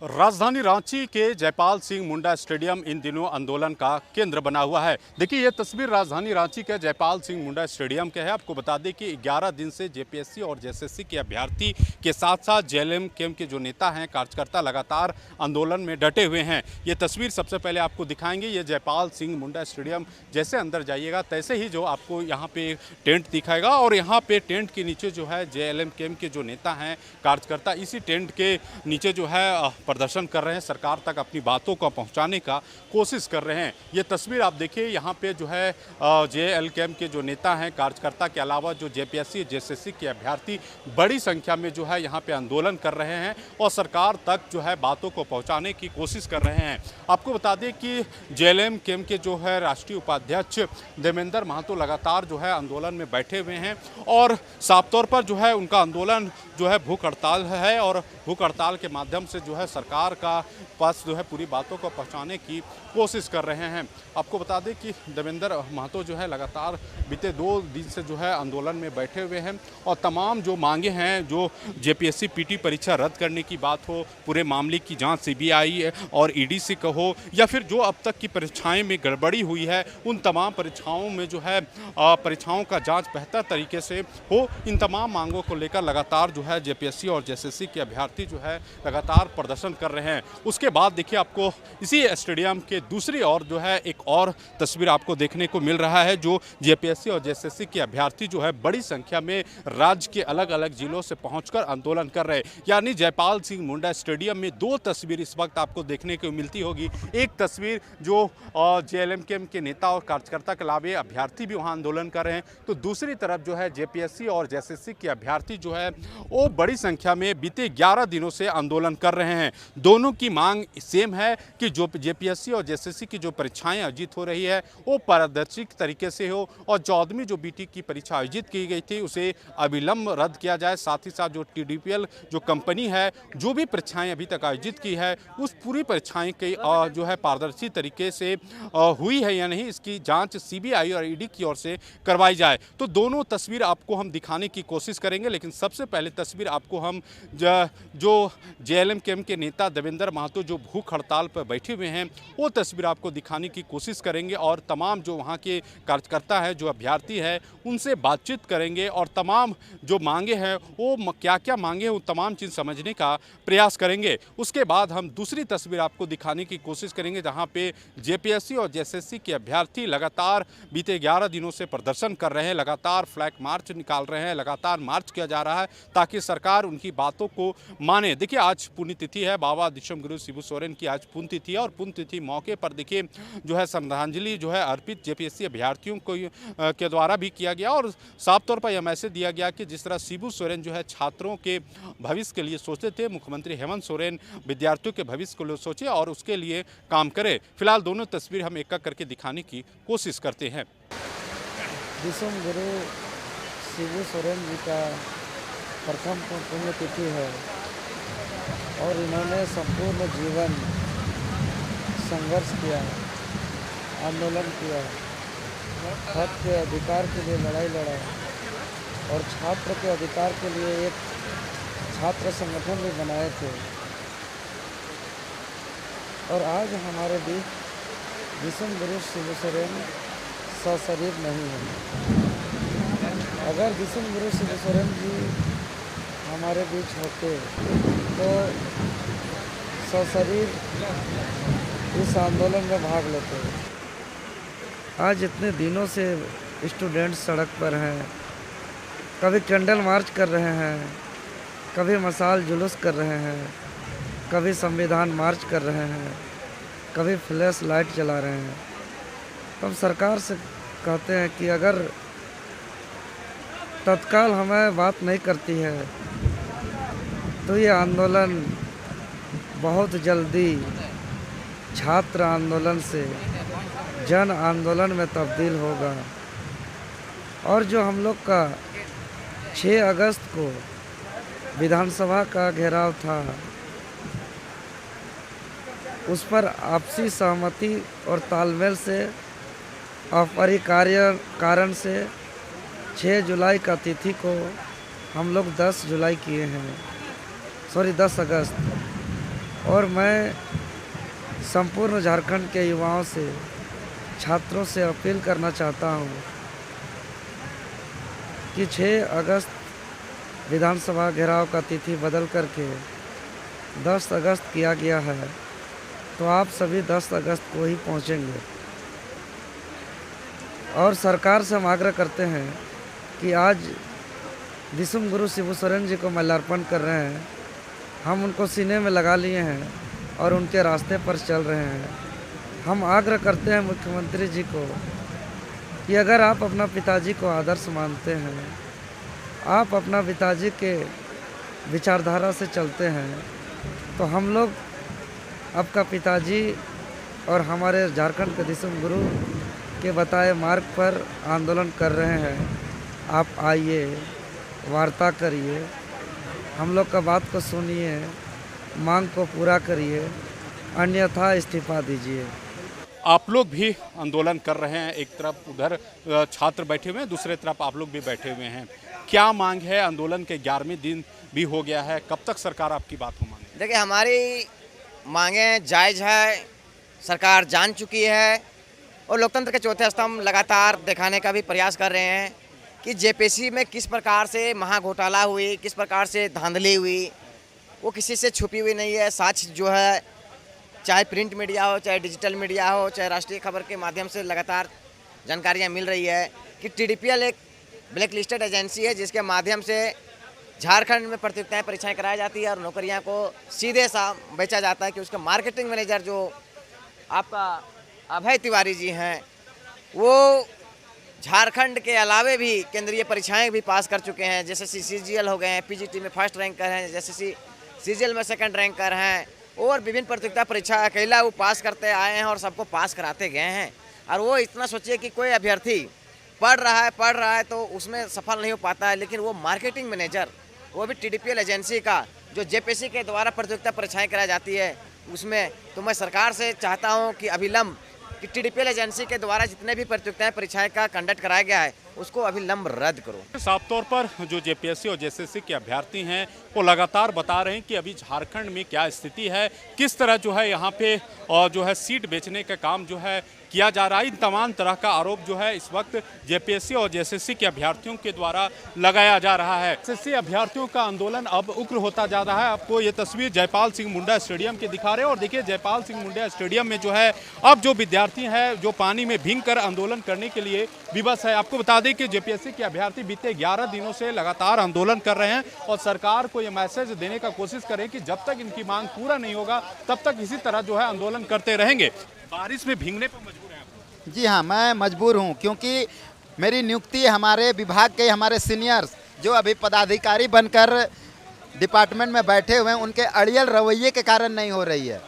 राजधानी रांची के जयपाल सिंह मुंडा स्टेडियम इन दिनों आंदोलन का केंद्र बना हुआ है। देखिए ये तस्वीर राजधानी रांची के जयपाल सिंह मुंडा स्टेडियम के है। आपको बता दें कि 11 दिन से जेपीएससी और जेएसएससी के अभ्यर्थी के साथ साथ जेएलएम केम के जो नेता हैं, कार्यकर्ता लगातार आंदोलन में डटे हुए हैं। ये तस्वीर सबसे पहले आपको दिखाएंगे। ये जयपाल सिंह मुंडा स्टेडियम, जैसे अंदर जाइएगा तैसे ही जो आपको यहाँ पे टेंट दिखाएगा और यहाँ पे टेंट के नीचे जो है जेएलएम केम के जो नेता हैं, कार्यकर्ता इसी टेंट के नीचे जो है प्रदर्शन कर रहे हैं, सरकार तक अपनी बातों को पहुंचाने का कोशिश कर रहे हैं। ये तस्वीर आप देखिए, यहाँ पे जो है जेएलकेएम के जो नेता हैं, कार्यकर्ता के अलावा जो जेपीएससी जेएसएससी के अभ्यर्थी बड़ी संख्या में जो है यहाँ पे आंदोलन कर रहे हैं और सरकार तक जो है बातों को पहुंचाने की कोशिश कर रहे हैं। आपको बता दें कि जेएलकेएम के जो है राष्ट्रीय उपाध्यक्ष देवेंद्र महतो लगातार जो है आंदोलन में बैठे हुए हैं और साफ तौर पर जो है उनका आंदोलन जो है भूख हड़ताल है और भूख हड़ताल के माध्यम से जो है सरकार का पास जो है पूरी बातों को पहुंचाने की कोशिश कर रहे हैं। आपको बता दें कि देवेंद्र महतो जो है लगातार बीते 2 दिन से जो है आंदोलन में बैठे हुए हैं और तमाम जो मांगे हैं, जो जेपीएससी पीटी परीक्षा रद्द करने की बात हो, पूरे मामले की जांच सीबीआई और ईडी से कहो, या फिर जो अब तक की परीक्षाएं में गड़बड़ी हुई है उन तमाम परीक्षाओं में जो है परीक्षाओं का जाँच बेहतर तरीके से हो, इन तमाम मांगों को लेकर लगातार जो है जेपीएससी और जेएसएससी के अभ्यर्थी जो है लगातार प्रदर्शन कर रहे हैं। उसके बाद देखिए आपको इसी स्टेडियम के दूसरी ओर जो है एक और तस्वीर आपको देखने को मिल रहा है, जो जेपीएससी और जेएसएससी के अभ्यर्थी जो है बड़ी संख्या में राज्य के अलग अलग जिलों से पहुंचकर आंदोलन कर रहे हैं। यानी जयपाल सिंह मुंडा स्टेडियम में 2 तस्वीर इस वक्त आपको देखने को मिलती होगी। एक तस्वीर जो जेएलएम के नेता और कार्यकर्ता के अलावा अभ्यर्थी भी वहाँ आंदोलन कर रहे हैं, तो दूसरी तरफ जो है जेपीएससी और जेएसएससी के अभ्यर्थी जो है वो बड़ी संख्या में बीते 11 दिनों से आंदोलन कर रहे हैं। दोनों की मांग सेम है कि जो जेपीएससी और जेएसएससी की जो परीक्षाएं आयोजित हो रही है वो पारदर्शी तरीके से हो और 14वीं जो बीटी की परीक्षा आयोजित की गई थी उसे अविलंब रद्द किया जाए। साथ ही साथ जो टीडीपीएल जो कंपनी है, जो भी परीक्षाएं अभी तक आयोजित की है उस पूरी परीक्षाएं की जो है पारदर्शी तरीके से हुई है या नहीं, इसकी जाँच सीबीआई और ईडी की ओर से करवाई जाए। तो दोनों तस्वीर आपको हम दिखाने की कोशिश करेंगे, लेकिन सबसे पहले तस्वीर आपको हम जो जेएलकेएम के नेता देवेंद्र महतो जो भूख हड़ताल पर बैठे हुए हैं वो तस्वीर आपको दिखाने की कोशिश करेंगे और तमाम जो वहाँ के कार्यकर्ता हैं, जो अभ्यर्थी हैं, उनसे बातचीत करेंगे और तमाम जो मांगे हैं वो क्या क्या मांगे हैं वो तमाम चीज़ समझने का प्रयास करेंगे। उसके बाद हम दूसरी तस्वीर आपको दिखाने की कोशिश करेंगे जहाँ पे जेपीएससी और जेएसएससी के अभ्यर्थी लगातार बीते 11 दिनों से प्रदर्शन कर रहे हैं, लगातार फ्लैग मार्च निकाल रहे हैं, लगातार मार्च किया जा रहा है ताकि सरकार उनकी बातों को माने। देखिए आज पुण्यतिथि है, बाबा दिशम गुरु शिबू सोरेन की आज पुण्यतिथि है और पुण्यतिथि मौके पर देखिए जो है श्रद्धांजलि जो है अर्पित जेपीएससी अभ्यर्थियों को के द्वारा भी किया गया और साफ तौर पर यह मैसेज दिया गया कि जिस तरह शिबू सोरेन जो है छात्रों के भविष्य के लिए सोचते थे, मुख्यमंत्री हेमंत सोरेन विद्यार्थियों के भविष्य को लिए सोचे और उसके लिए काम करे। फिलहाल दोनों तस्वीर हम एक करके दिखाने की कोशिश करते हैं। दिशम गुरु शिबू सोरेन जी का प्रथम पुण्यतिथि है और इन्होंने संपूर्ण जीवन संघर्ष किया, आंदोलन किया, हक के अधिकार के लिए लड़ाई लड़ा और छात्र के अधिकार के लिए एक छात्र संगठन भी बनाए थे। और आज हमारे बीच दिशम गुरु शिबू सोरेन सशरीर नहीं है। अगर दिशम गुरु शिबू सोरेन जी हमारे बीच होते तो सशरीर इस आंदोलन में भाग लेते। आज इतने दिनों से स्टूडेंट्स सड़क पर हैं, कभी कैंडल मार्च कर रहे हैं, कभी मशाल जुलूस कर रहे हैं, कभी संविधान मार्च कर रहे हैं, कभी फ्लैश लाइट जला रहे हैं। तो हम सरकार से कहते हैं कि अगर तत्काल हमें बात नहीं करती है तो ये आंदोलन बहुत जल्दी छात्र आंदोलन से जन आंदोलन में तब्दील होगा। और जो हम लोग का 6 अगस्त को विधानसभा का घेराव था, उस पर आपसी सहमति और तालमेल से अपरिहार्य कारण से 6 जुलाई का तिथि को हम लोग 10 जुलाई किए हैं, 10 अगस्त। और मैं संपूर्ण झारखंड के युवाओं से, छात्रों से अपील करना चाहता हूँ कि 6 अगस्त विधानसभा घेराव का तिथि बदल करके 10 अगस्त किया गया है, तो आप सभी 10 अगस्त को ही पहुँचेंगे। और सरकार से हम आग्रह करते हैं कि आज विश्व गुरु शिबू सोरेन जी को माल्यार्पण कर रहे हैं, हम उनको सीने में लगा लिए हैं और उनके रास्ते पर चल रहे हैं। हम आग्रह करते हैं मुख्यमंत्री जी को कि अगर आप अपना पिताजी को आदर्श मानते हैं, आप अपना पिताजी के विचारधारा से चलते हैं, तो हम लोग आपका पिताजी और हमारे झारखंड के दिसम गुरु के बताए मार्ग पर आंदोलन कर रहे हैं। आप आइए, वार्ता करिए, हम लोग का बात को सुनिए, मांग को पूरा करिए, अन्यथा इस्तीफा दीजिए। आप लोग भी आंदोलन कर रहे हैं, एक तरफ उधर छात्र बैठे हुए हैं, दूसरे तरफ आप लोग भी बैठे हुए हैं। क्या मांग है? आंदोलन के 11वें दिन भी हो गया है, कब तक सरकार आपकी बात को माने? देखिए, हमारी मांगें जायज़ है, सरकार जान चुकी है और लोकतंत्र के चौथे स्तंभ लगातार दिखाने का भी प्रयास कर रहे हैं कि जेपीएससी में किस प्रकार से महाघोटाला हुई, किस प्रकार से धांधली हुई, वो किसी से छुपी हुई नहीं है। साक्ष्य जो है, चाहे प्रिंट मीडिया हो, चाहे डिजिटल मीडिया हो, चाहे राष्ट्रीय खबर के माध्यम से लगातार जानकारियाँ मिल रही है कि टीडीपीएल एक ब्लैक लिस्टेड एजेंसी है जिसके माध्यम से झारखंड में प्रतियोगिताएं परीक्षाएं कराई जाती है और नौकरियां को सीधे सा बेचा जाता है कि उसका मार्केटिंग मैनेजर जो आपका अभय तिवारी जी हैं, वो झारखंड के अलावे भी केंद्रीय परीक्षाएं भी पास कर चुके हैं। जैसे सीजीएल हो गए हैं, पीजीटी में फर्स्ट रैंकर हैं, जैसे सीजीएल में सेकंड रैंकर हैं और विभिन्न प्रतियोगिता परीक्षा अकेला वो पास करते आए हैं और सबको पास कराते गए हैं। और वो इतना सोचिए कि कोई अभ्यर्थी पढ़ रहा है तो उसमें सफल नहीं हो पाता है, लेकिन वो मार्केटिंग मैनेजर, वो भी टीडीपीएल एजेंसी का, जो जेपीएससी के द्वारा प्रतियोगिता परीक्षाएं कराई जाती है उसमें, तो मैं सरकार से चाहता हूं कि अभिलंब कि टीडीपीएल एजेंसी के द्वारा जितने भी प्रतियोगिताएं परीक्षाएं का कंडक्ट कराया गया है उसको अभिलंब रद्द करो। साफ तौर पर जो जेपीएससी और जेएसएससी के अभ्यर्थी हैं वो लगातार बता रहे हैं कि अभी झारखंड में क्या स्थिति है, किस तरह जो है यहाँ पे जो है सीट बेचने का काम जो है किया जा रहा है। इन तमाम तरह का आरोप जो है इस वक्त जेपीएससी और जेएसएससी के अभ्यर्थियों के द्वारा लगाया जा रहा है। जेएसएससी अभ्यर्थियों का आंदोलन अब उग्र होता जा रहा है। आपको ये तस्वीर जयपाल सिंह मुंडा स्टेडियम के दिखा रहे हैं और देखिए जयपाल सिंह मुंडा स्टेडियम में जो है अब जो विद्यार्थी हैं जो पानी में भीग कर आंदोलन करने के लिए विवश है। आपको बता दें कि जेपीएससी के अभ्यर्थी बीते 11 दिनों से लगातार आंदोलन कर रहे हैं और सरकार को ये मैसेज देने का कोशिश करें कि जब तक इनकी मांग पूरा नहीं होगा तब तक इसी तरह जो है आंदोलन करते रहेंगे। बारिश में भीगने पर मजबूर हैं आप? जी हाँ, मैं मजबूर हूँ क्योंकि मेरी नियुक्ति हमारे विभाग के हमारे सीनियर्स जो अभी पदाधिकारी बनकर डिपार्टमेंट में बैठे हुए हैं उनके अड़ियल रवैये के कारण नहीं हो रही है।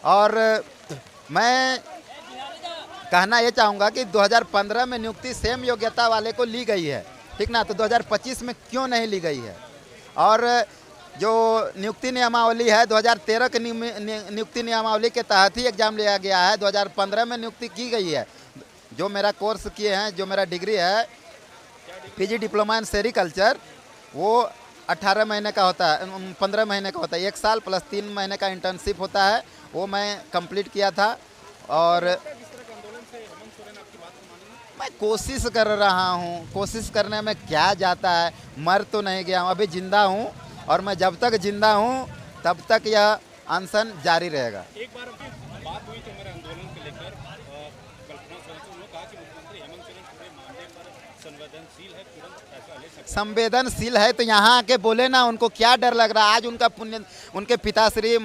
और मैं कहना ये चाहूँगा कि 2015 में नियुक्ति सेम योग्यता वाले को ली गई है, ठीक ना, तो 2025 में क्यों नहीं ली गई है? और जो नियुक्ति नियमावली है 2013 की नियुक्ति नियमावली के तहत ही एग्ज़ाम लिया गया है। 2015 में नियुक्ति की गई है। जो मेरा कोर्स किए हैं, जो मेरा डिग्री है पीजी डिप्लोमा इन सेरिकल्चर, वो 18 महीने का होता है, 15 महीने का होता है, 1 साल प्लस 3 महीने का इंटर्नशिप होता है, वो मैं कंप्लीट किया था। और मैं कोशिश कर रहा हूँ, कोशिश करने में क्या जाता है, मर तो नहीं गया हूँ, अभी ज़िंदा हूँ और मैं जब तक जिंदा हूँ तब तक यह अनशन जारी रहेगा। एक बार बात हुई तो मेरे आंदोलन को लेकर कल्पना सोरेन ने कहा कि मुख्यमंत्री हेमंत सोरेन पूरे मामले पर संवेदनशील है, तुरंत फैसला ले सकते हैं। संवेदनशील है तो यहाँ आके बोले ना, उनको क्या डर लग रहा है? आज उनके पिताश्री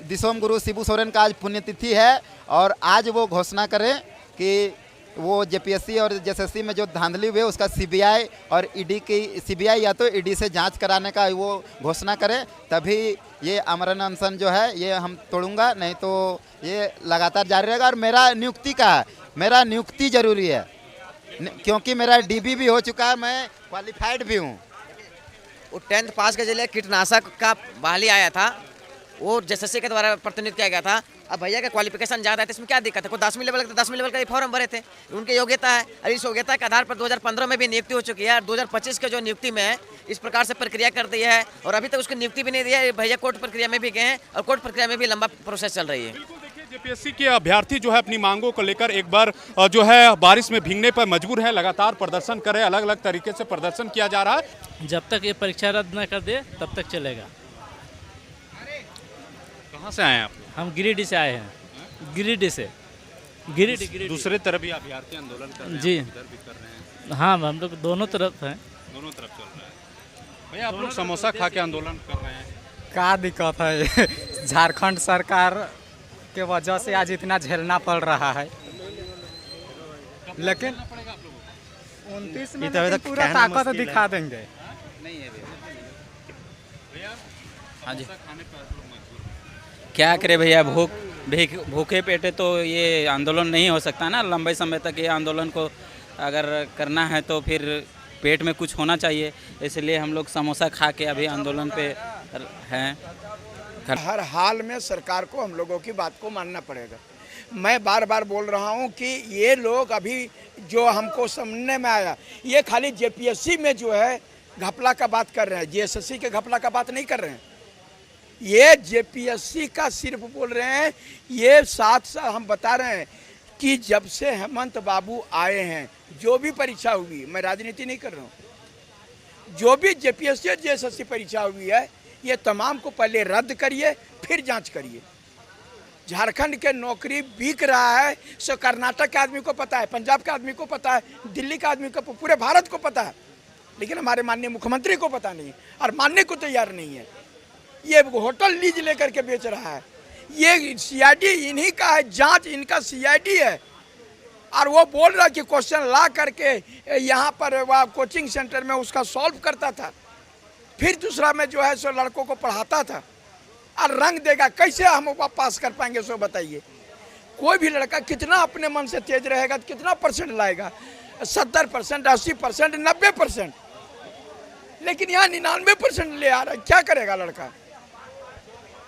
दिसोम गुरु शिबू सोरेन का आज पुण्यतिथि है और आज वो घोषणा करें कि वो जेपीएससी और जेएसएससी में जो धांधली हुई उसका सीबीआई और ईडी की, सीबीआई या तो ईडी से जांच कराने का वो घोषणा करें, तभी ये आमरण अनशन जो है ये हम तोड़ूंगा, नहीं तो ये लगातार जारी रहेगा। और मेरा नियुक्ति का है, मेरा नियुक्ति जरूरी है क्योंकि मेरा डीबी भी हो चुका है, मैं क्वालिफाइड भी हूँ। वो 10th पास के जरिए कीटनाशक का बहाली आया था, वो जेएसएससी के द्वारा प्रतिनिधित्व किया गया था। अब भैया का क्वालिफिकेशन ज़्यादा है तो इसमें क्या दिक्कत है? कोई 10वीं लेवल का 10वीं लेवल का फॉर्म भरे थे, उनकी योग्यता है। और इस योग्यता के आधार पर 2015 में भी नियुक्ति हो चुकी है और 2025 के जो नियुक्ति में है इस प्रकार से प्रक्रिया कर दी है और अभी तक उसकी नियुक्ति भी नहीं दी है। भैया कोर्ट प्रक्रिया में भी गए हैं और कोर्ट प्रक्रिया में भी लंबा प्रोसेस चल रही है। जेपीएससी के अभ्यर्थी जो है अपनी मांगों को लेकर एक बार जो है बारिश में भीगने पर मजबूर है, लगातार प्रदर्शन कर रहे हैं, अलग अलग तरीके से प्रदर्शन किया जा रहा है। जब तक ये परीक्षा रद्द न कर दे तब तक चलेगा। कहाँ से आए हैं आप? हम गिरिडीह से आए हैं, गिरिडीह से। गिरिडीह दूसरे तरफ भी अभ्यर्थी आंदोलन कर रहे हैं, जी। इधर भी कर रहे हैं। हाँ, हम लोग दोनों तरफ हैं। दोनों तरफ चल रहा है। भैया आप लोग समोसा खा के आंदोलन कर रहे हैं, क्या दिक्कत है? झारखंड सरकार के वजह से आज इतना झेलना पड़ रहा है, लेकिन 29 में लेकिन पूरा ताकत दिखा देंगे। हाँ जी, क्या करे भैया, भूखे पेटे तो ये आंदोलन नहीं हो सकता ना। लंबे समय तक ये आंदोलन को अगर करना है तो फिर पेट में कुछ होना चाहिए, इसलिए हम लोग समोसा खा के अभी आंदोलन पे हैं। हर हाल में सरकार को हम लोगों की बात को मानना पड़ेगा। मैं बार बार बोल रहा हूं कि ये लोग अभी जो हमको समझने में आया, ये खाली जेपीएससी में जो है घपला का बात कर रहे हैं, जेएसएससी के घपला का बात नहीं कर रहे हैं। ये जेपीएससी का सिर्फ बोल रहे हैं। ये साथ हम बता रहे हैं कि जब से हेमंत बाबू आए हैं, जो भी परीक्षा हुई, मैं राजनीति नहीं कर रहा हूँ, जो भी जेपीएससी और जेएसएससी परीक्षा हुई है, ये तमाम को पहले रद्द करिए, फिर जांच करिए। झारखंड के नौकरी बिक रहा है, सो कर्नाटक के आदमी को पता है, पंजाब के आदमी को पता है, दिल्ली के आदमी को, पूरे भारत को पता है, लेकिन हमारे माननीय मुख्यमंत्री को पता नहीं और मानने को तैयार नहीं है। ये होटल लीज लेकर के बेच रहा है। ये सीआईडी इन्हीं का है, जांच इनका सीआईडी है। और वो बोल रहा कि क्वेश्चन ला करके यहाँ पर वह कोचिंग सेंटर में उसका सॉल्व करता था, फिर दूसरा में जो है सो लड़कों को पढ़ाता था और रंग देगा। कैसे हम पास कर पाएंगे सो बताइए? कोई भी लड़का कितना अपने मन से तेज रहेगा, कितना परसेंट लाएगा? 70%, 80%, 90%, लेकिन यहाँ 99% ले आ रहा है। क्या करेगा लड़का?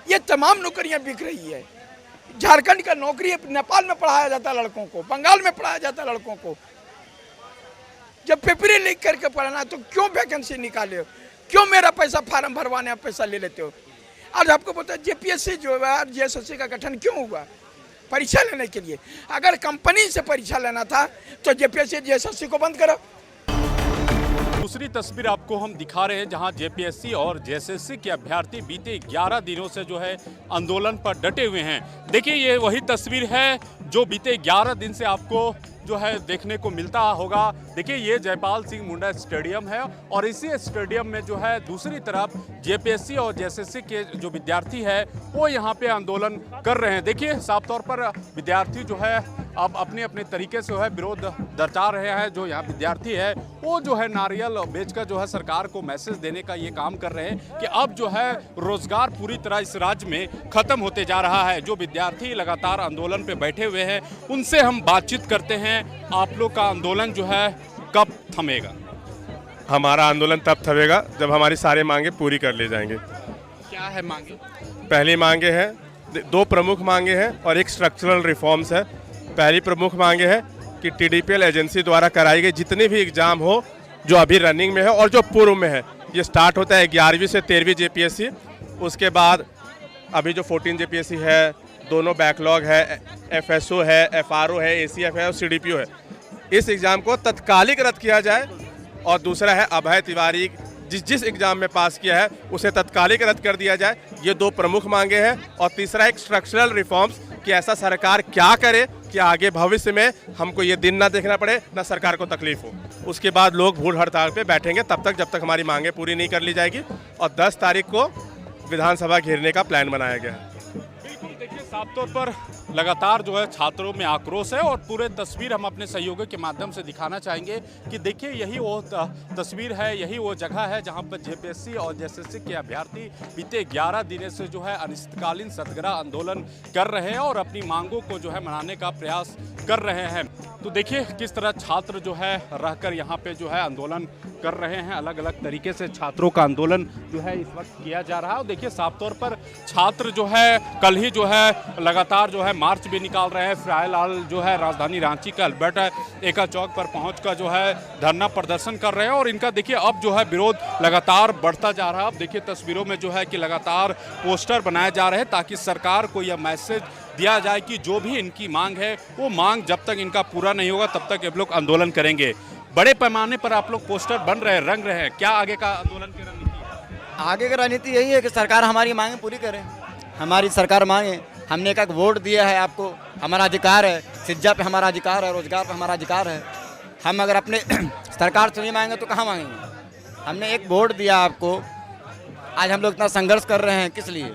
ये तमाम नौकरियां बिक रही है। झारखंड का नौकरी नेपाल में पढ़ाया जाता है लड़कों को, बंगाल में पढ़ाया जाता है लड़कों को। जब पेपरें लिख करके पढ़ना तो क्यों वैकेंसी निकाले हो? क्यों मेरा पैसा फार्म भरवाने आप पैसा ले लेते हो? आज आपको पता है जेपीएससी जो है, जेएसएससी का गठन क्यों हुआ? परीक्षा लेने के लिए। अगर कंपनी से परीक्षा लेना था तो जेपीएससी जेएसएससी को बंद करो। दूसरी तस्वीर आपको हम दिखा रहे हैं जहां जेपीएससी और जेएसएससी के अभ्यर्थी बीते 11 दिनों से जो है आंदोलन पर डटे हुए हैं। देखिए ये वही तस्वीर है जो बीते 11 दिन से आपको जो है देखने को मिलता होगा। देखिए ये जयपाल सिंह मुंडा स्टेडियम है और इसी स्टेडियम में जो है दूसरी तरफ जेपीएससी और जेएसएससी के जो विद्यार्थी है वो यहाँ पे आंदोलन कर रहे हैं। देखिए साफ तौर पर विद्यार्थी जो है अब अपने अपने तरीके से जो है विरोध दर्शा रहे हैं। जो यहाँ विद्यार्थी है वो जो है नारियल बेचकर जो है सरकार को मैसेज देने का ये काम कर रहे हैं कि अब जो है रोजगार पूरी तरह इस राज्य में खत्म होते जा रहा है। जो विद्यार्थी लगातार आंदोलन पे बैठे हुए हैं उनसे हम बातचीत करते हैं। आप लोग का आंदोलन जो है कब थमेगा? हमारा आंदोलन तब थमेगा जब हमारी सारी मांगे पूरी कर ली जाएंगी। क्या है मांगे? पहली मांगे हैं, दो प्रमुख मांगे हैं और एक स्ट्रक्चरल रिफॉर्म्स है। पहली प्रमुख मांगे है कि टीडीपीएल एजेंसी द्वारा कराई गई जितने भी एग्जाम हो जो अभी रनिंग में है और जो पूर्व में है, ये स्टार्ट होता है 11वीं से 13वीं जेपीएससी। उसके बाद अभी जो 14 जेपीएससी है, दोनों बैकलॉग है, एफएसओ है, एफआरओ है, एसीएफ है और सीडीपीओ है। इस एग्ज़ाम को तत्कालिक रद्द किया जाए। और दूसरा है अभय तिवारी जिस एग्ज़ाम में पास किया है उसे तत्कालिक रद्द कर दिया जाए। ये दो प्रमुख मांगे हैं। और तीसरा एक स्ट्रक्चरल रिफॉर्म्स कि ऐसा सरकार क्या करे कि आगे भविष्य में हमको ये दिन ना देखना पड़े, ना सरकार को तकलीफ हो। उसके बाद लोग भूख हड़ताल पे बैठेंगे तब तक जब तक हमारी मांगे पूरी नहीं कर ली जाएगी। और 10 तारीख को विधानसभा घेरने का प्लान बनाया गया है। बिल्कुल देखिए साफ तौर पर लगातार जो है छात्रों में आक्रोश है और पूरे तस्वीर हम अपने सहयोगियों के माध्यम से दिखाना चाहेंगे कि देखिए यही वो तस्वीर है, यही वो जगह है जहां पर जेपीएससी और जेएसएससी के अभ्यर्थी बीते 11 दिनों से जो है अनिश्चितकालीन सत्याग्रह आंदोलन कर रहे हैं और अपनी मांगों को जो है मनाने का प्रयास कर रहे हैं। तो देखिए किस तरह छात्र जो है रहकर यहाँ पे जो है आंदोलन कर रहे हैं। अलग अलग तरीके से छात्रों का आंदोलन जो है इस वक्त किया जा रहा है और देखिए साफ तौर पर छात्र जो है कल ही जो है लगातार जो है मार्च भी निकाल रहे हैं। फिलहाल जो है राजधानी रांची का अल्बर्ट एका चौक पर पहुंचकर जो है धरना प्रदर्शन कर रहे हैं और इनका देखिए अब जो है विरोध लगातार बढ़ता जा रहा है। अब देखिए तस्वीरों में जो है कि लगातार पोस्टर बनाए जा रहे हैं ताकि सरकार को यह मैसेज दिया जाए कि जो भी इनकी मांग है वो मांग जब तक इनका पूरा नहीं होगा तब तक ये लोग आंदोलन करेंगे। बड़े पैमाने पर आप लोग पोस्टर बन रहे हैं, रंग रहे हैं, क्या आगे का आंदोलन की रणनीति है? आगे की रणनीति यही है कि सरकार हमारी मांगें पूरी करे, हमारी सरकार मांगे। हमने एक वोट दिया है आपको, हमारा अधिकार है, शिक्षा पे हमारा अधिकार है, रोजगार पे हमारा अधिकार है। हम अगर अपने सरकार से नहीं मांगेंगे तो कहाँ मांगेंगे? हमने एक वोट दिया आपको, आज हम लोग इतना संघर्ष कर रहे हैं किस लिए?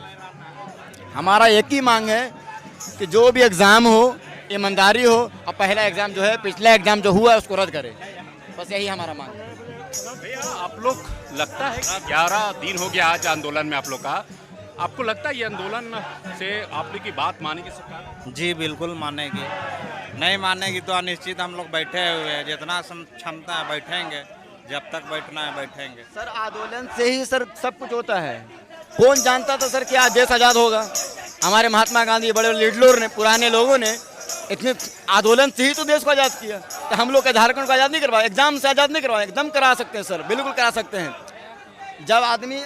हमारा एक ही मांग है कि जो भी एग्ज़ाम हो ईमानदारी हो और पहला एग्ज़ाम जो है पिछला एग्ज़ाम जो हुआ है उसको रद्द करें, बस यही हमारा मांग है। भैया आप लोग लगता है कि 11 दिन हो गया आज आंदोलन में आप लोग का, आपको लगता है ये आंदोलन से आप लोग की बात मानेगी सरकार? जी बिल्कुल मानेगी, नहीं मानेगी तो अनिश्चित हम लोग बैठे हुए हैं, जितना क्षमता है बैठेंगे, जब तक बैठना है बैठेंगे। सर आंदोलन से ही सर सब कुछ होता है। कौन जानता था सर कि आज देश आज़ाद होगा? हमारे महात्मा गांधी बड़े बड़े लीडरों ने, पुराने लोगों ने इतने आंदोलन से ही तो देश को आज़ाद किया। तो हम लोग का झारखंड को आज़ाद नहीं करवाया, एग्जाम से आज़ाद नहीं करवाया, एकदम करा सकते हैं सर, बिल्कुल करा सकते हैं। जब आदमी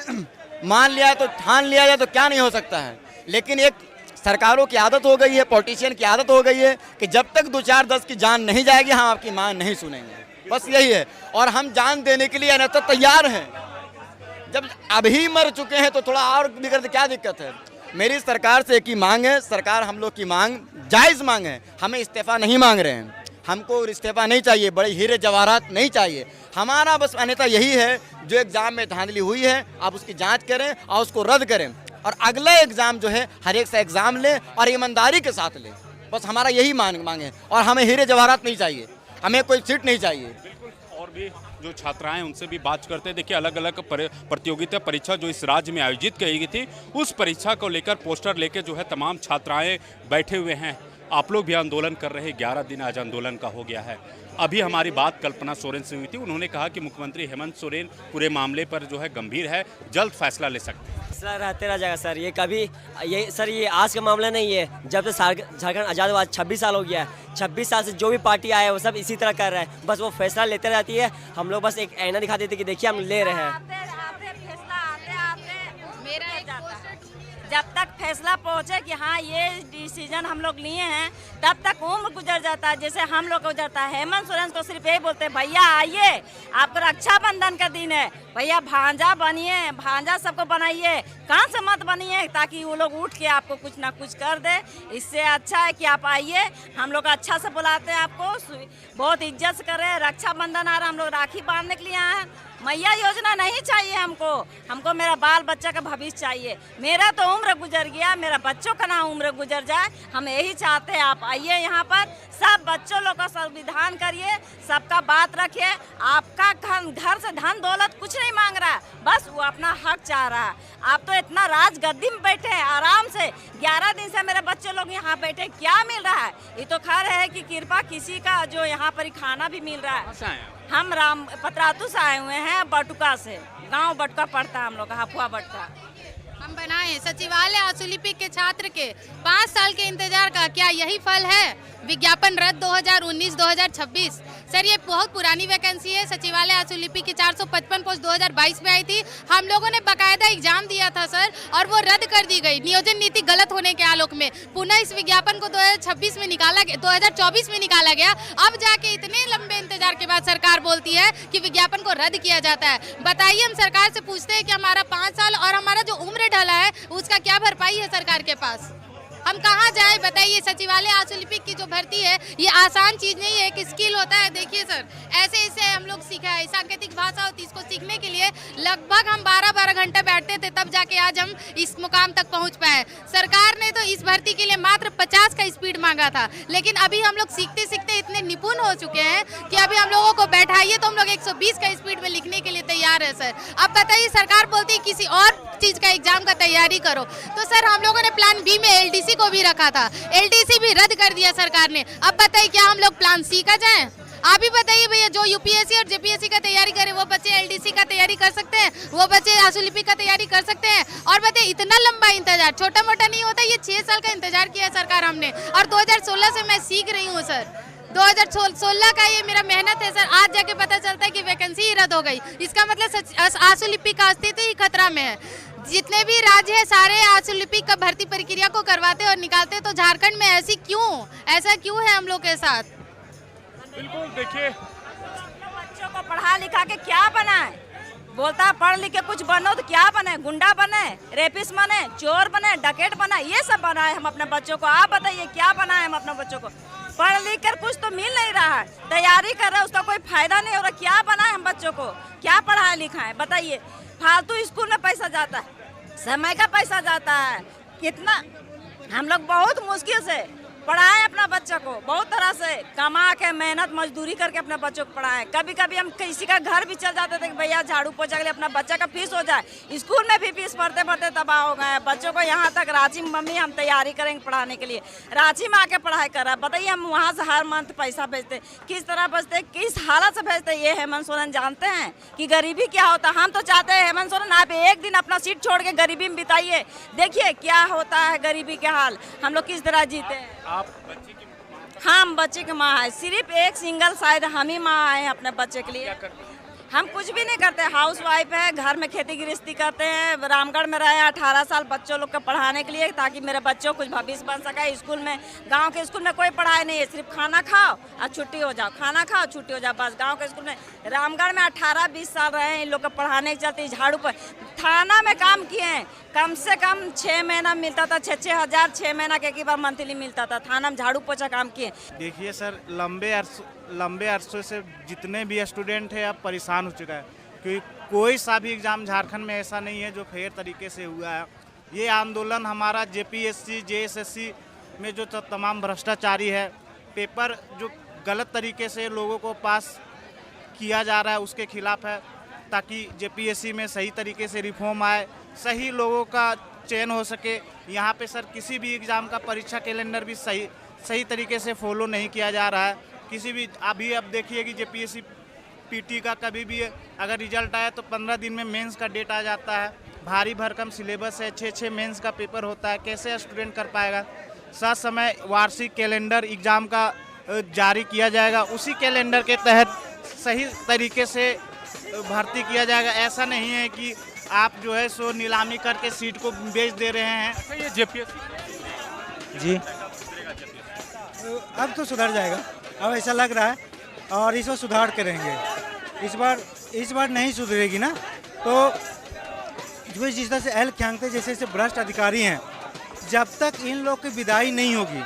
मान लिया है तो ठान लिया जाए तो क्या नहीं हो सकता है। लेकिन एक सरकारों की आदत हो गई है, पॉलिटिशियन की आदत हो गई है कि जब तक 2 4 10 की जान नहीं जाएगी हम आपकी मांग नहीं सुनेंगे, बस यही है। और हम जान देने के लिए अन्यथा तैयार हैं। जब अभी मर चुके हैं तो थोड़ा और बिगड़ क्या दिक्कत है? मेरी सरकार से एक ही मांग है, सरकार हम लोग की मांग जायज़ मांग है, हमें इस्तीफा नहीं मांग रहे हैं, हमको इस्तीफा नहीं चाहिए, बड़े हीरे जवाहरात नहीं चाहिए। हमारा बस अन्यथा यही है जो एग्ज़ाम में धांधली हुई है आप उसकी जांच करें और उसको रद्द करें और अगला एग्ज़ाम जो है हर एक सा एग्ज़ाम लें और ईमानदारी के साथ लें, बस हमारा यही मांग है। और हमें हीरे जवाहरात नहीं चाहिए, हमें कोई सीट नहीं चाहिए। और भी जो छात्राएं हैं उनसे भी बात करते हैं। देखिए अलग अलग प्रतियोगिता परीक्षा जो इस राज्य में आयोजित की गई थी उस परीक्षा को लेकर पोस्टर लेकर जो है तमाम छात्राएं बैठे हुए हैं। आप लोग भी आंदोलन कर रहे हैं, 11 दिन आज आंदोलन का हो गया है। अभी हमारी बात कल्पना सोरेन से हुई थी, उन्होंने कहा कि मुख्यमंत्री हेमंत सोरेन पूरे मामले पर जो है गंभीर है, जल्द फैसला ले सकते हैं। फैसला रहते रह जाएगा सर, ये कभी ये आज का मामला नहीं है। जब से झारखंड आज़ाद हुआ 26 साल हो गया है, 26 साल से जो भी पार्टी आए वो सब इसी तरह कर रहे हैं, बस वो फैसला लेते रहती है। हम लोग बस एक आईना दिखा देते कि देखिए हम ले रहे हैं। जब तक फैसला पहुंचे कि हाँ ये डिसीजन हम लोग लिए हैं तब तक उम्र गुजर जाता है, जैसे हम लोग गुजरता है। हेमंत सोरेन को सिर्फ यही बोलते हैं भैया आइए, आपको रक्षाबंधन का दिन है, भैया भांजा बनिए, भांजा सबको बनाइए, कान से मत बनिए ताकि वो लोग उठ के आपको कुछ ना कुछ कर दे। इससे अच्छा है कि आप आइए, हम लोग अच्छा से बुलाते हैं आपको, बहुत इज्जत से कर रहे हैं। रक्षाबंधन आ रहा, हम लोग राखी बांधने के लिए आए हैं। मैया योजना नहीं चाहिए हमको मेरा बाल बच्चा का भविष्य चाहिए। मेरा तो उम्र गुजर गया, मेरा बच्चों का ना उम्र गुजर जाए, हम यही चाहते हैं। आप आइए यहाँ पर, सब बच्चों लोग का संविधान करिए, सबका बात रखिए। आपका घर से धन दौलत कुछ नहीं मांग रहा है, बस वो अपना हक चाह रहा है। आप तो इतना राजगद्दी में बैठे हैं आराम से, 11 दिन से मेरे बच्चे लोग यहाँ बैठे, क्या मिल रहा है? ये तो खैर है कि कृपा किसी का जो यहाँ पर खाना भी मिल रहा है। हम राम पतरातू से आए हुए हैं, बटुका से, गांव बटुका पड़ता है हम लोग का, हफुआ बटुका। हम बनाए सचिवालय आशुलिपिक के छात्र के 5 साल के इंतजार का क्या यही फल है? विज्ञापन रद्द 2019-2026। सर ये बहुत पुरानी वैकेंसी है। सचिवालय आशुलिपिक की 455 पोस्ट 2022 में आई थी। हम लोगों ने बकायदा एग्जाम दिया था सर, और वो रद्द कर दी गई नियोजन नीति गलत होने के आलोक में। पुनः इस विज्ञापन को 2026 में निकाला गया, 2024 में निकाला गया। अब जाके इतने लंबे इंतजार के बाद सरकार बोलती है कि विज्ञापन को रद्द किया जाता है। बताइए, हम सरकार से पूछते हैं कि हमारा 5 साल और हमारा जो उम्र ढला है उसका क्या भरपाई है सरकार के पास? हम कहाँ जाए बताइए। सचिवालय आशुलिपिक की जो भर्ती है ये आसान चीज़ नहीं है, एक स्किल होता है। देखिए सर, ऐसे ऐसे हम लोग सीखा है, सांकेतिक भाषा होती है, इसको सीखने के लिए लगभग हम 12-12 घंटे बैठते थे, तब जाके आज हम इस मुकाम तक पहुँच पाए। सरकार ने तो इस भर्ती के लिए मात्र 50 का स्पीड मांगा था, लेकिन अभी हम लोग सीखते सीखते इतने निपुण हो चुके हैं कि अभी हम लोगों को बैठाइए तो हम लोग 120 का स्पीड में लिखने के लिए तैयार है सर। अब बताइए, सरकार बोलती है किसी और चीज़ का एग्जाम का तैयारी करो, तो सर हम लोगों ने प्लान बी में एलडीसी को भी रखा था, एलडीसी भी रद्द कर दिया सरकार ने। अब बताइए क्या हम लोग प्लान सी का जाएं? आप ही बताइए भैया, जो यूपीएससी और जेपीएससी का तैयारी करे वो बच्चे एलडीसी का तैयारी कर सकते हैं, वो बच्चे आशुलिपिक का तैयारी कर सकते हैं। और बताइए इतना लंबा इंतजार छोटा मोटा नहीं होता, ये 6 साल का इंतजार किया है सरकार हमने, और 2016 से मैं सीख रही हूँ सर। 2016 का ये मेरा मेहनत है सर, आज जाके पता चलता है कि वैकेंसी ही रद्द हो गई। इसका मतलब आशुलिपिक का अस्तित्व ही खतरा में है। जितने भी राज्य है सारे आशुलिपिक का भर्ती प्रक्रिया को करवाते और निकालते, तो झारखंड में ऐसा क्यों है हम लोग के साथ? बिल्कुल, देखिए बच्चों को पढ़ा लिखा के क्या बनाए, बोलता है पढ़ लिख के कुछ बनो, तो क्या बने? गुंडा बने, रेपिस्ट बने, चोर बने, डकैत बने, ये सब बनाए हम अपने बच्चों को। आप बताइए क्या बनाए हम अपने बच्चों को? पढ़ लिख कर कुछ तो मिल नहीं रहा है, तैयारी कर रहे हैं उसका कोई फायदा नहीं हो रहा। क्या बनाए हम बच्चों को, क्या पढ़ाए लिखाए? बताइए, फालतू स्कूल में पैसा जाता है, समय का पैसा जाता है, कितना हम लोग बहुत मुश्किल से पढ़ाएं अपना बच्चा को, बहुत तरह से कमा के मेहनत मजदूरी करके अपने बच्चों को पढ़ाएं। कभी कभी हम किसी का घर भी चल जाते थे कि भैया झाड़ू पोछा के लिए अपना बच्चा का फीस हो जाए। स्कूल में भी फीस भरते भरते तबाह हो गए बच्चों को। यहाँ तक रांची में मम्मी हम तैयारी करेंगे पढ़ाने के लिए, रांची में आके पढ़ाई कर रहा है। बताइए हम वहाँ से हर मंथ पैसा भेजते, किस तरह भेजते, किस हालत से भेजते? ये हेमंत सोरेन जानते हैं कि गरीबी क्या होता है? हम तो चाहते हैं हेमंत सोरेन आप एक दिन अपना सीट छोड़ के गरीबी में बिताइए, देखिए क्या होता है गरीबी के हाल, हम लोग किस तरह जीते हैं। आप बच्चे की हम बच्चे की माँ है, सिर्फ एक सिंगल शायद हम ही माँ आए हैं अपने बच्चे के लिए। हम कुछ भी नहीं करते, हाउस वाइफ है, घर में खेती गृहस्थी करते हैं। रामगढ़ में रहे 18 साल बच्चों लोग को पढ़ाने के लिए, ताकि मेरे बच्चों कुछ भविष्य बन सके। स्कूल में, गांव के स्कूल में कोई पढ़ाई नहीं है, सिर्फ खाना खाओ और छुट्टी हो जाओ, खाना खाओ छुट्टी हो जाओ, बस। गांव के स्कूल में रामगढ़ में 18-20 साल रहे हैं इन लोग को पढ़ाने के चलते। झाड़ू पर थाना में काम किए हैं, कम से कम 6 महीना मिलता था, 6-6 हज़ार 6 महीना के एक बार मंथली मिलता था। थाना में झाड़ू पोछा काम किए। देखिए सर, लंबे अरसों से जितने भी स्टूडेंट हैं अब परेशान हो चुका है, क्योंकि कोई सा भी एग्ज़ाम झारखंड में ऐसा नहीं है जो फेयर तरीके से हुआ है। ये आंदोलन हमारा जेपीएससी जेएसएससी में जो तमाम भ्रष्टाचारी है, पेपर जो गलत तरीके से लोगों को पास किया जा रहा है उसके खिलाफ है, ताकि जेपीएससी में सही तरीके से रिफॉर्म आए, सही लोगों का चयन हो सके। यहाँ पे सर किसी भी एग्ज़ाम का परीक्षा कैलेंडर भी सही तरीके से फॉलो नहीं किया जा रहा है। किसी भी अभी अब देखिए कि जेपीएससी पीटी का कभी भी अगर रिजल्ट आया तो 15 दिन में मेंस का डेट आ जाता है। भारी भरकम सिलेबस है, 6-6 मेंस का पेपर होता है, कैसे स्टूडेंट कर पाएगा? साथ समय वार्षिक कैलेंडर एग्ज़ाम का जारी किया जाएगा, उसी कैलेंडर के तहत सही तरीके से भर्ती किया जाएगा। ऐसा नहीं है कि आप जो है सो नीलामी करके सीट को बेच दे रहे हैं। ये जेपीएससी जी अब तो सुधर जाएगा, अब ऐसा लग रहा है, और इस बार सुधार करेंगे। इस बार नहीं सुधरेगी ना, तो जिस तरह से एल ख्यांगते जैसे भ्रष्ट अधिकारी हैं, जब तक इन लोग की विदाई नहीं होगी,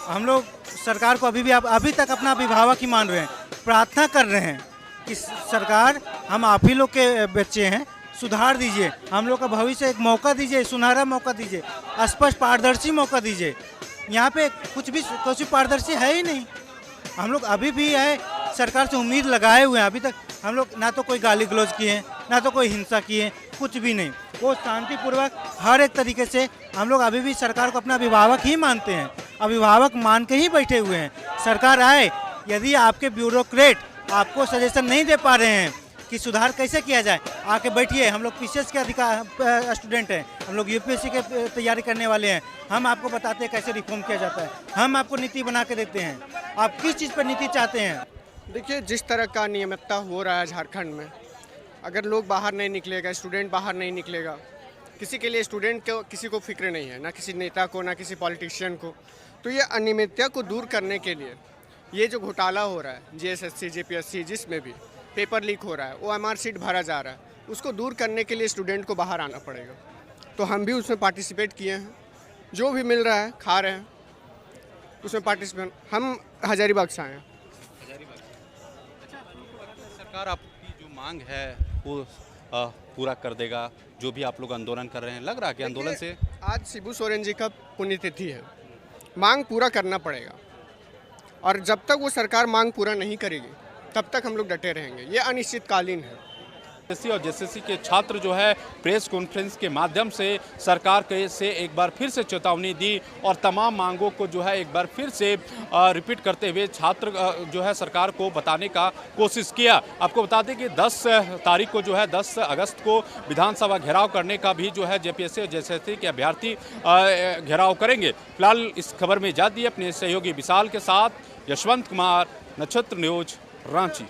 हम लोग सरकार को अभी तक अपना अभिभावक ही मान रहे हैं, प्रार्थना कर रहे हैं कि सरकार हम आप ही लोग के बच्चे हैं, सुधार दीजिए, हम लोग का भविष्य एक मौका दीजिए, सुनहरा मौका दीजिए, स्पष्ट पारदर्शी मौका दीजिए। यहाँ पे कुछ पारदर्शी है ही नहीं। हम लोग अभी भी है सरकार से उम्मीद लगाए हुए हैं, अभी तक हम लोग ना तो कोई गाली गलौज किए, ना तो कोई हिंसा किए, कुछ भी नहीं। वो शांतिपूर्वक हर एक तरीके से हम लोग अभी भी सरकार को अपना अभिभावक ही मानते हैं, अभिभावक मान के ही बैठे हुए हैं। सरकार आए, यदि आपके ब्यूरोक्रेट आपको सजेशन नहीं दे पा रहे हैं कि सुधार कैसे किया जाए, आके बैठिए। हम लोग पीसीएस के स्टूडेंट हैं, हम लोग यूपीएससी के तैयारी करने वाले हैं, हम आपको बताते हैं कैसे रिफॉर्म किया जाता है, हम आपको नीति बना के देते हैं। आप किस चीज़ पर नीति चाहते हैं? देखिए, जिस तरह का नियमितता हो रहा है झारखंड में, अगर लोग बाहर नहीं निकलेगा, स्टूडेंट बाहर नहीं निकलेगा, किसी के लिए स्टूडेंट को किसी को फिक्र नहीं है, ना किसी नेता को, ना किसी पॉलिटिशियन को। तो ये अनियमितता को दूर करने के लिए ये जो घोटाला हो रहा है जेएसएससी जेपीएससी जिसमें भी पेपर लीक हो रहा है, OMR सीट भरा जा रहा है, उसको दूर करने के लिए स्टूडेंट को बाहर आना पड़ेगा। तो हम भी उसमें पार्टिसिपेट किए हैं, जो भी मिल रहा है खा रहे हैं, उसमें पार्टिसिपेंट। हम हजारीबाग से आए हैं। सरकार आपकी जो मांग है वो पूरा कर देगा? जो भी आप लोग आंदोलन कर रहे हैं, लग रहा है कि आंदोलन से आज शिबू सोरेन जी का पुण्यतिथि है, मांग पूरा करना पड़ेगा। और जब तक वो सरकार मांग पूरा नहीं करेगी तब तक हम लोग डटे रहेंगे। ये अनिश्चितकालीन है। जेएससी और जेएसएससी के छात्र जो है प्रेस कॉन्फ्रेंस के माध्यम से सरकार के से एक बार फिर से चेतावनी दी और तमाम मांगों को जो है एक बार फिर से रिपीट करते हुए छात्र जो है सरकार को बताने का कोशिश किया। आपको बता दें कि 10 तारीख को जो है 10 अगस्त को विधानसभा घेराव करने का भी जो है जेपीएससी और जेएसएससी के अभ्यर्थी घेराव करेंगे। फिलहाल इस खबर में इजाज़त दी अपने सहयोगी विशाल के साथ यशवंत कुमार, नक्षत्र न्यूज, रांची।